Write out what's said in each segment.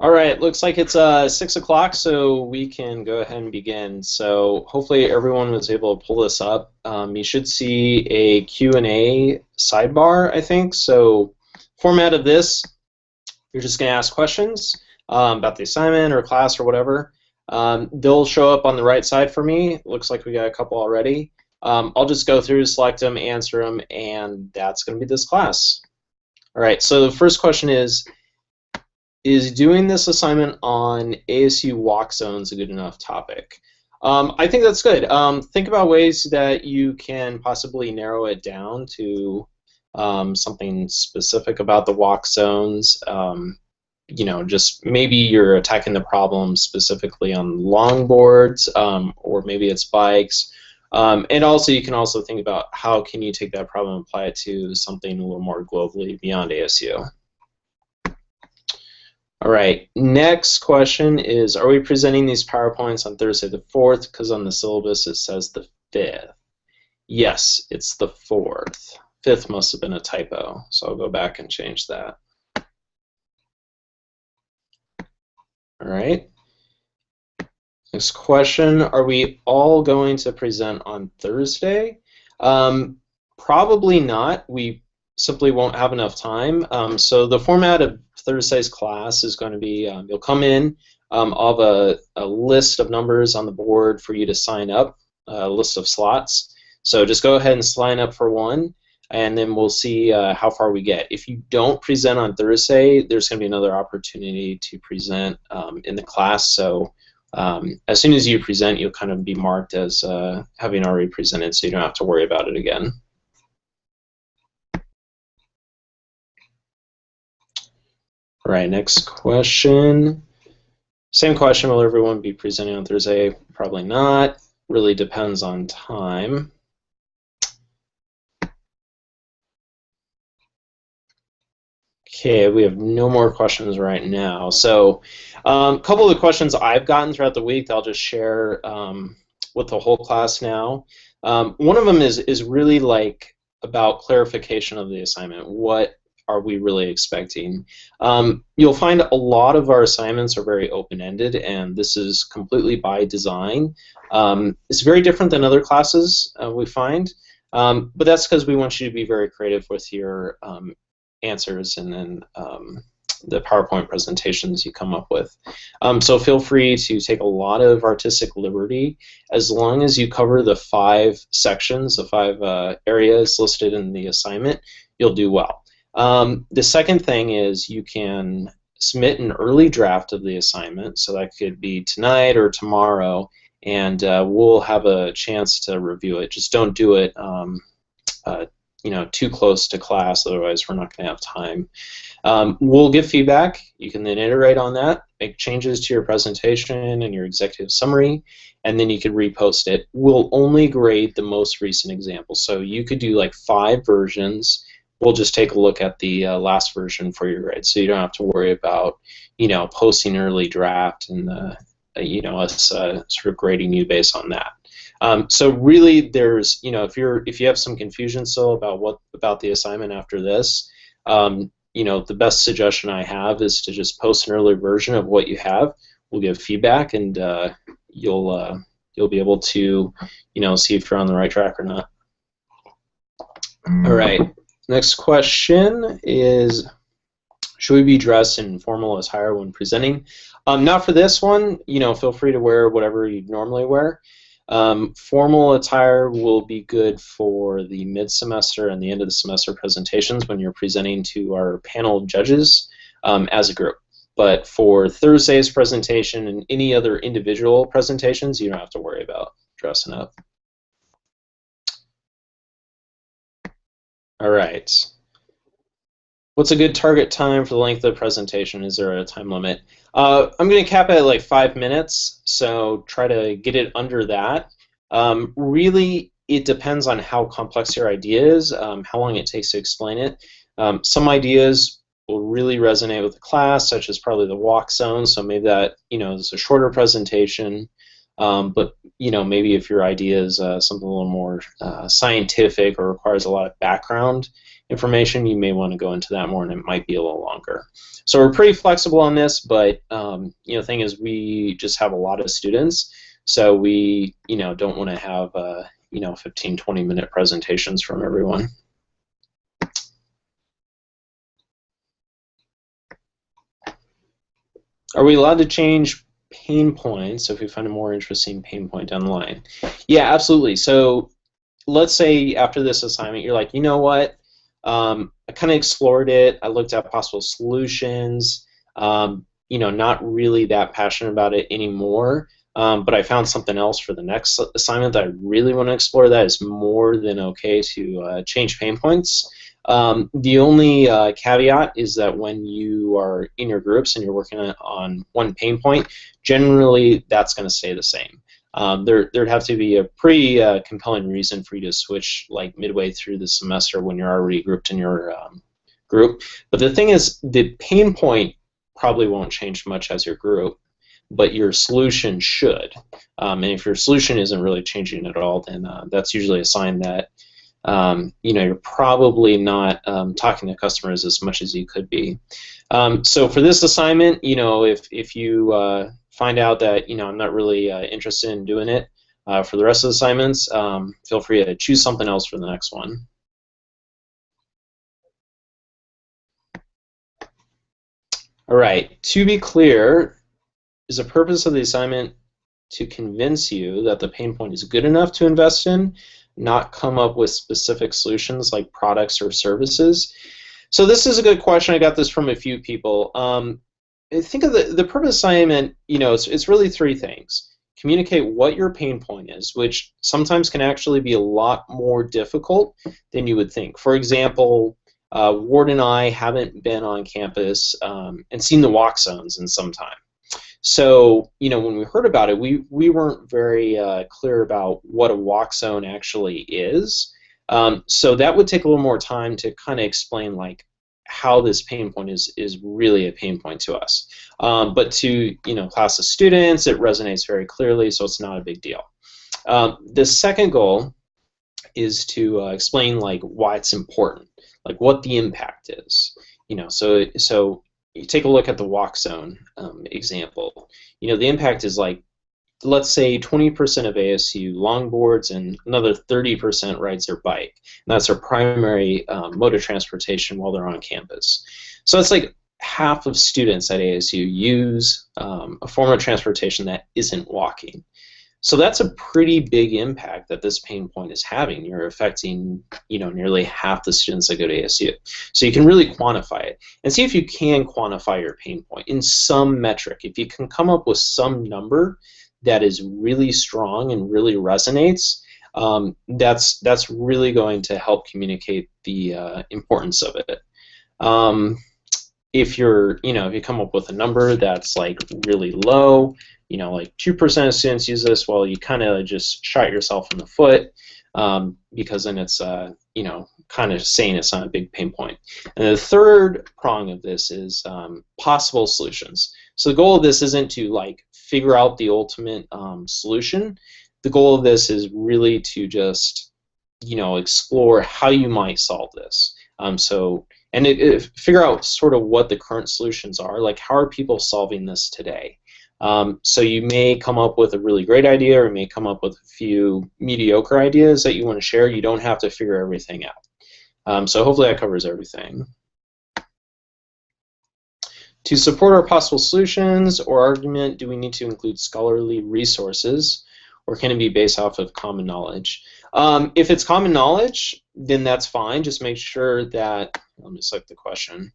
All right, looks like it's 6 o'clock, so we can go ahead and begin. So hopefully everyone was able to pull this up. You should see a Q&A sidebar, I think. So format of this, you're just going to ask questions about the assignment or class or whatever. They'll show up on the right side for me. Looks like we got a couple already. I'll just go through, select them, answer them, and that's going to be this class. All right, so the first question is doing this assignment on ASU walk zones a good enough topic? I think that's good. Think about ways that you can possibly narrow it down to something specific about the walk zones. Just maybe you're attacking the problem specifically on longboards, or maybe it's bikes. And also, you can also think about how can you take that problem and apply it to something a little more globally beyond ASU. All right, next question is, are we presenting these PowerPoints on Thursday the 4th? Because on the syllabus it says the 5th. Yes, it's the 4th. 5th must have been a typo, so I'll go back and change that. All right. Next question, are we all going to present on Thursday? Probably not. We simply won't have enough time. So the format of Thursday's class is going to be, you'll come in, I'll have a list of numbers on the board for you to sign up, a list of slots. So just go ahead and sign up for one, and then we'll see how far we get. If you don't present on Thursday, there's going to be another opportunity to present in the class. So as soon as you present, you'll kind of be marked as having already presented, so you don't have to worry about it again. All right, next question. Same question, will everyone be presenting on Thursday? Probably not. Really depends on time. Okay, we have no more questions right now. So a couple of the questions I've gotten throughout the week that I'll just share with the whole class now. One of them is really like about clarification of the assignment. What are we really expecting? You'll find a lot of our assignments are very open-ended, and this is completely by design. It's very different than other classes we find, but that's because we want you to be very creative with your answers and then the PowerPoint presentations you come up with. So feel free to take a lot of artistic liberty as long as you cover the 5 sections, the 5 areas listed in the assignment, you'll do well. The second thing is you can submit an early draft of the assignment, so that could be tonight or tomorrow, and we'll have a chance to review it. Just don't do it too close to class, otherwise we're not going to have time. We'll give feedback. You can then iterate on that, make changes to your presentation and your executive summary, and then you can repost it. We'll only grade the most recent example, so you could do like 5 versions. We'll just take a look at the last version for your grade, so you don't have to worry about, posting early draft and us sort of grading you based on that. So really, there's, if you have some confusion still about the assignment after this, the best suggestion I have is to just post an early version of what you have. We'll give feedback, and you'll be able to, see if you're on the right track or not. All right. Next question is, should we be dressed in formal attire when presenting? Not for this one. Feel free to wear whatever you normally wear. Formal attire will be good for the mid-semester and the end of the semester presentations when you're presenting to our panel of judges as a group. But for Thursday's presentation and any other individual presentations, you don't have to worry about dressing up. All right. What's a good target time for the length of the presentation? Is there a time limit? I'm going to cap it at like 5 minutes, so try to get it under that. Really, it depends on how complex your idea is, how long it takes to explain it. Some ideas will really resonate with the class, such as probably the walk zone, so maybe that is a shorter presentation. But maybe if your idea is something a little more scientific or requires a lot of background information, you may want to go into that more, and it might be a little longer. So we're pretty flexible on this, but the thing is, we just have a lot of students, so we don't want to have 15, 20-minute presentations from everyone. Are we allowed to change pain points if we find a more interesting pain point down the line? Yeah, absolutely. So let's say after this assignment, you're like, you know what? I kind of explored it. I looked at possible solutions. Not really that passionate about it anymore. But I found something else for the next assignment that I really want to explore. That is more than okay to change pain points. The only caveat is that when you are in your groups and you're working on one pain point, generally that's going to stay the same. There'd have to be a pretty compelling reason for you to switch like midway through the semester when you're already grouped in your group. But the thing is, the pain point probably won't change much as your group, but your solution should. And if your solution isn't really changing at all, then that's usually a sign that you're probably not talking to customers as much as you could be. So for this assignment, if you find out that I'm not really interested in doing it for the rest of the assignments, feel free to choose something else for the next one. All right, to be clear, is the purpose of the assignment to convince you that the pain point is good enough to invest in, not come up with specific solutions like products or services? So this is a good question. I got this from a few people. Think of the purpose assignment, it's really three things. Communicate what your pain point is, which sometimes can actually be a lot more difficult than you would think. For example, Ward and I haven't been on campus and seen the walk zones in some time. So, when we heard about it, we weren't very clear about what a walk zone actually is. So that would take a little more time to kind of explain like how this pain point is really a pain point to us. But to class of students, it resonates very clearly, so it's not a big deal. The second goal is to explain like why it's important, like what the impact is. So you take a look at the walk zone example. The impact is like, let's say 20% of ASU longboards and another 30% rides their bike. And that's their primary mode of transportation while they're on campus. So it's like half of students at ASU use a form of transportation that isn't walking. So that's a pretty big impact that this pain point is having. You're affecting, nearly half the students that go to ASU. So you can really quantify it and see if you can quantify your pain point in some metric. If you can come up with some number that is really strong and really resonates, that's really going to help communicate the importance of it. If you come up with a number that's like really low, like 2% of students use this, well, you kind of just shot yourself in the foot because then it's, kind of saying it's not a big pain point. And the third prong of this is possible solutions. So the goal of this isn't to like figure out the ultimate solution. The goal of this is really to just, explore how you might solve this. Figure out sort of what the current solutions are, like how are people solving this today. So you may come up with a really great idea, or you may come up with a few mediocre ideas that you want to share. You don't have to figure everything out. So hopefully that covers everything. To support our possible solutions or argument, do we need to include scholarly resources, or can it be based off of common knowledge? If it's common knowledge, then that's fine. Just make sure that, let me select the question.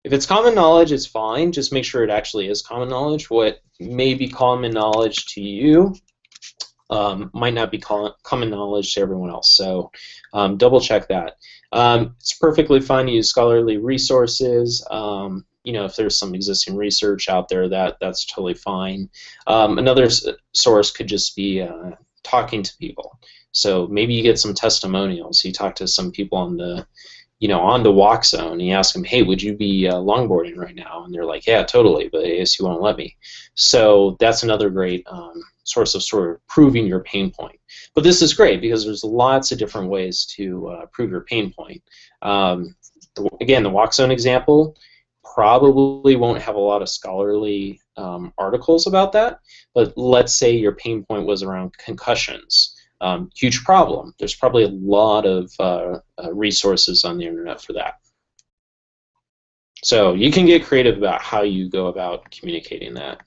If it's common knowledge, it's fine. Just make sure it actually is common knowledge. What may be common knowledge to you might not be common knowledge to everyone else. So double check that. It's perfectly fine to use scholarly resources. If there's some existing research out there, that's totally fine. Another source could just be talking to people. So maybe you get some testimonials. You talk to some people on the on the walk zone, and you ask them, hey, would you be longboarding right now? And they're like, yeah, totally, but ASU won't let me. So that's another great source of sort of proving your pain point. But this is great because there's lots of different ways to prove your pain point. Again, the walk zone example probably won't have a lot of scholarly articles about that, but let's say your pain point was around concussions. Huge problem. There's probably a lot of resources on the internet for that. So you can get creative about how you go about communicating that.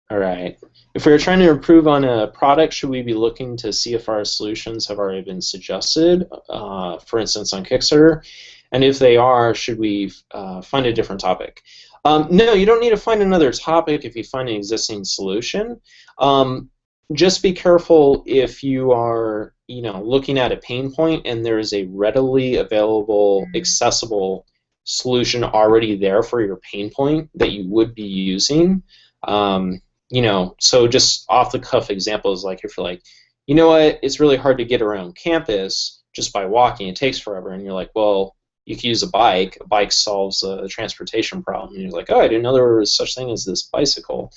All right. If we're trying to improve on a product, should we be looking to see if our solutions have already been suggested, for instance, on Kickstarter? And if they are, should we find a different topic? No, you don't need to find another topic if you find an existing solution. Just be careful if you are, looking at a pain point and there is a readily available, accessible solution already there for your pain point that you would be using. So just off the cuff examples, like if you're like, you know what, it's really hard to get around campus just by walking. It takes forever, and you're like, well, you can use a bike. A bike solves a transportation problem. And you're like, oh, I didn't know there was such thing as this bicycle.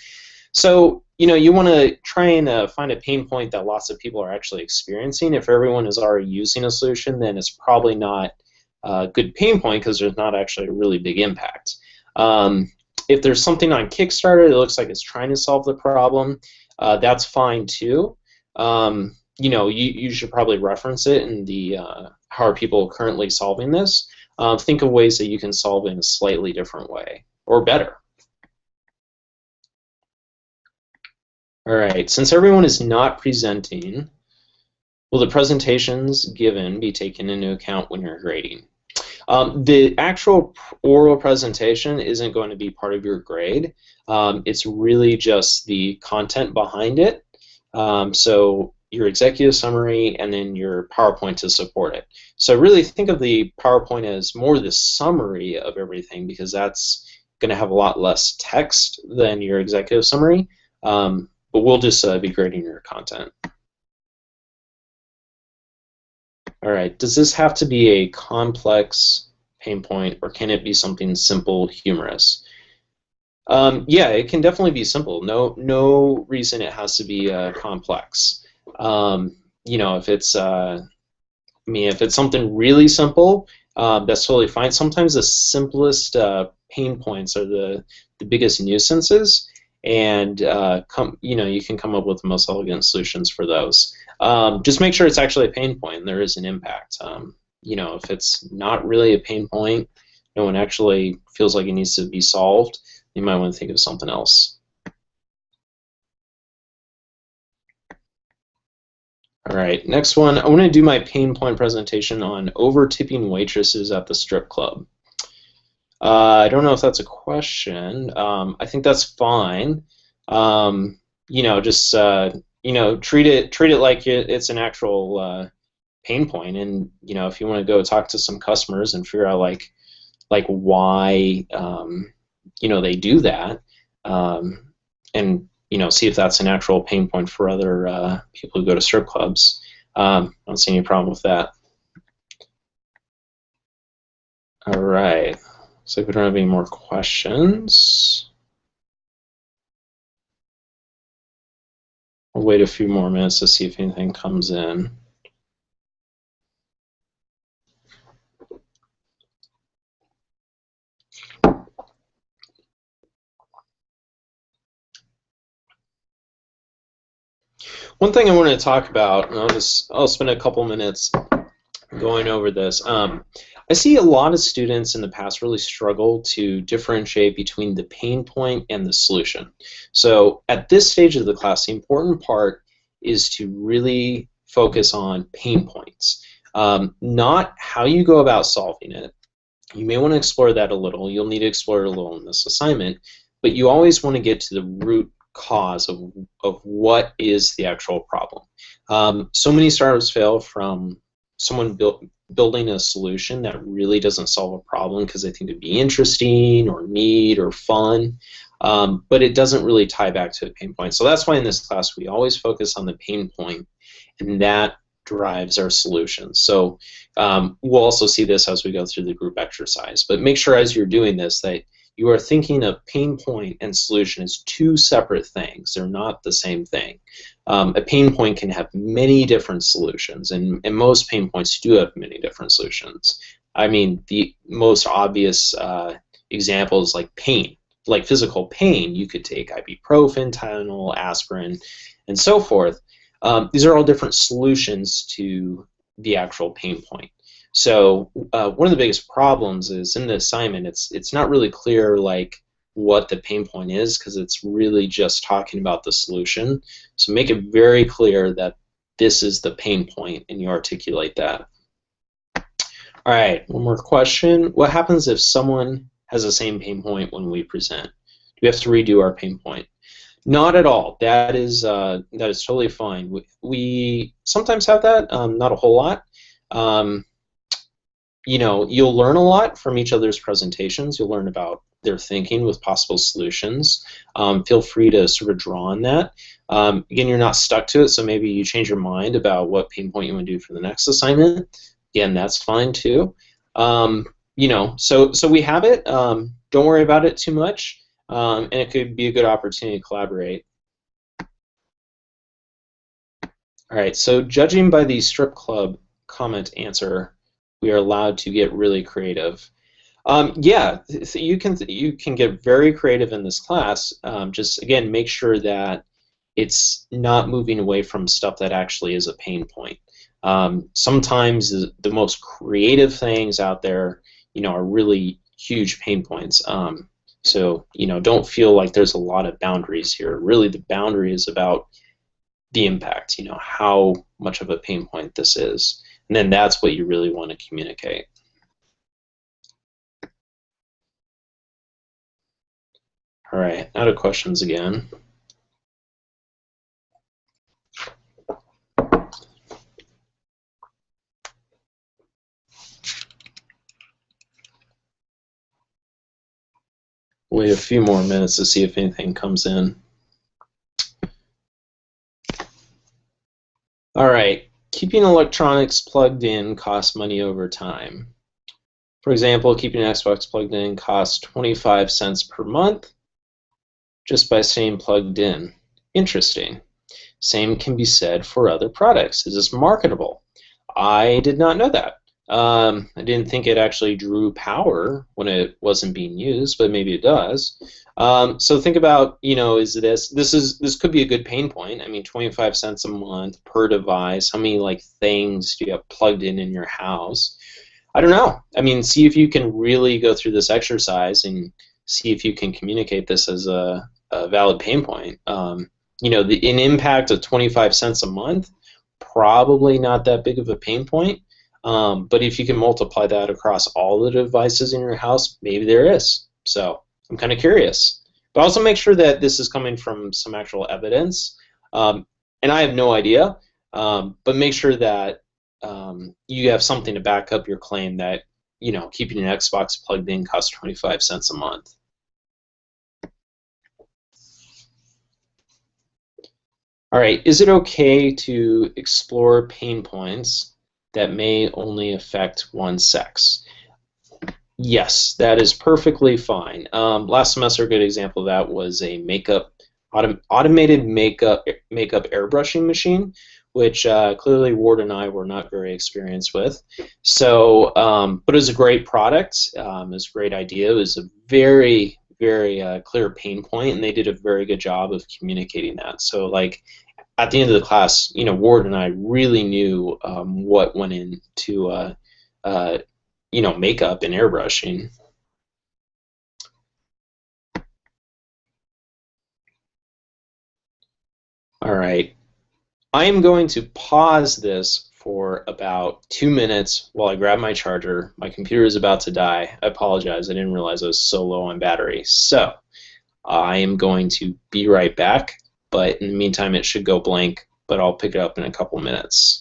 So, you want to try and find a pain point that lots of people are actually experiencing. If everyone is already using a solution, then it's probably not a good pain point because there's not actually a really big impact. If there's something on Kickstarter that looks like it's trying to solve the problem, that's fine too. You should probably reference it in the how are people currently solving this. Think of ways that you can solve it in a slightly different way or better. All right, since everyone is not presenting, will the presentations given be taken into account when you're grading? The actual oral presentation isn't going to be part of your grade. It's really just the content behind it. So your executive summary and then your PowerPoint to support it. So really think of the PowerPoint as more the summary of everything, because that's going to have a lot less text than your executive summary. But we'll just be grading your content. All right, does this have to be a complex pain point, or can it be something simple, humorous? Yeah, it can definitely be simple. No reason it has to be complex. If it's if it's something really simple, that's totally fine. Sometimes the simplest pain points are the biggest nuisances, and you can come up with the most elegant solutions for those. Just make sure it's actually a pain point and there is an impact. If it's not really a pain point, no one actually feels like it needs to be solved, you might want to think of something else. All right, next one. I want to do my pain point presentation on over-tipping waitresses at the strip club. I don't know if that's a question. I think that's fine. Just treat it like it's an actual pain point, and if you want to go talk to some customers and figure out like why they do that, and see if that's an actual pain point for other people who go to strip clubs. I don't see any problem with that. All right. Looks like we don't have any more questions. I'll wait a few more minutes to see if anything comes in. One thing I want to talk about, and I'll spend a couple minutes going over this. I see a lot of students in the past really struggle to differentiate between the pain point and the solution. So at this stage of the class, the important part is to really focus on pain points, not how you go about solving it. You may want to explore that a little. You'll need to explore it a little in this assignment, but you always want to get to the root cause of what is the actual problem. So many startups fail from someone building a solution that really doesn't solve a problem because they think it'd be interesting or neat or fun, but it doesn't really tie back to a pain point. So that's why in this class we always focus on the pain point, and that drives our solutions. So we'll also see this as we go through the group exercise. But make sure as you're doing this that you are thinking of pain point and solution as two separate things. They're not the same thing. A pain point can have many different solutions, and most pain points do have many different solutions. I mean, the most obvious examples like pain, like physical pain, you could take ibuprofen, Tylenol, aspirin, and so forth. These are all different solutions to the actual pain point. So one of the biggest problems is in the assignment, it's not really clear like what the pain point is because it's really just talking about the solution. So make it very clear that this is the pain point and you articulate that. All right, one more question. What happens if someone has the same pain point when we present? Do we have to redo our pain point? Not at all. That is totally fine. We sometimes have that, not a whole lot. You know, you'll learn a lot from each other's presentations. You'll learn about their thinking with possible solutions. Feel free to sort of draw on that. Again, you're not stuck to it, so maybe you change your mind about what pain point you want to do for the next assignment. Again, that's fine too. You know, so we have it. Don't worry about it too much, and it could be a good opportunity to collaborate. All right, so judging by the strip club comment answer, we are allowed to get really creative. Yeah, you can get very creative in this class. Just again, make sure that it's not moving away from stuff that actually is a pain point. Sometimes the most creative things out there, you know, are really huge pain points. So you know, don't feel like there's a lot of boundaries here. Really, the boundary is about the impact. You know, how much of a pain point this is. And then that's what you really want to communicate. All right, out of questions again. Wait a few more minutes to see if anything comes in. All right. Keeping electronics plugged in costs money over time. For example, keeping an Xbox plugged in costs 25 cents per month just by staying plugged in. Interesting. Same can be said for other products. Is this marketable? I did not know that. I didn't think it actually drew power when it wasn't being used, but maybe it does. So think about, you know, this could be a good pain point. I mean, 25 cents a month per device. How many like things do you have plugged in your house? I don't know. I mean, see if you can really go through this exercise and see if you can communicate this as a valid pain point. You know, an impact of 25 cents a month, probably not that big of a pain point. But if you can multiply that across all the devices in your house, maybe there is. So I'm kind of curious. But also make sure that this is coming from some actual evidence. And I have no idea, but make sure that you have something to back up your claim that, you know, keeping an Xbox plugged in costs 25 cents a month. All right, is it okay to explore pain points that may only affect one sex? Yes, that is perfectly fine. Last semester, a good example of that was a automated makeup airbrushing machine, which clearly Ward and I were not very experienced with. So, but it was a great product. It was a great idea. It was a very, very clear pain point, and they did a very good job of communicating that. So, like, at the end of the class, you know, Ward and I really knew what went into, you know, makeup and airbrushing. All right. I am going to pause this for about 2 minutes while I grab my charger. My computer is about to die. I apologize. I didn't realize I was so low on battery. So I am going to be right back. But in the meantime, it should go blank, but I'll pick it up in a couple minutes.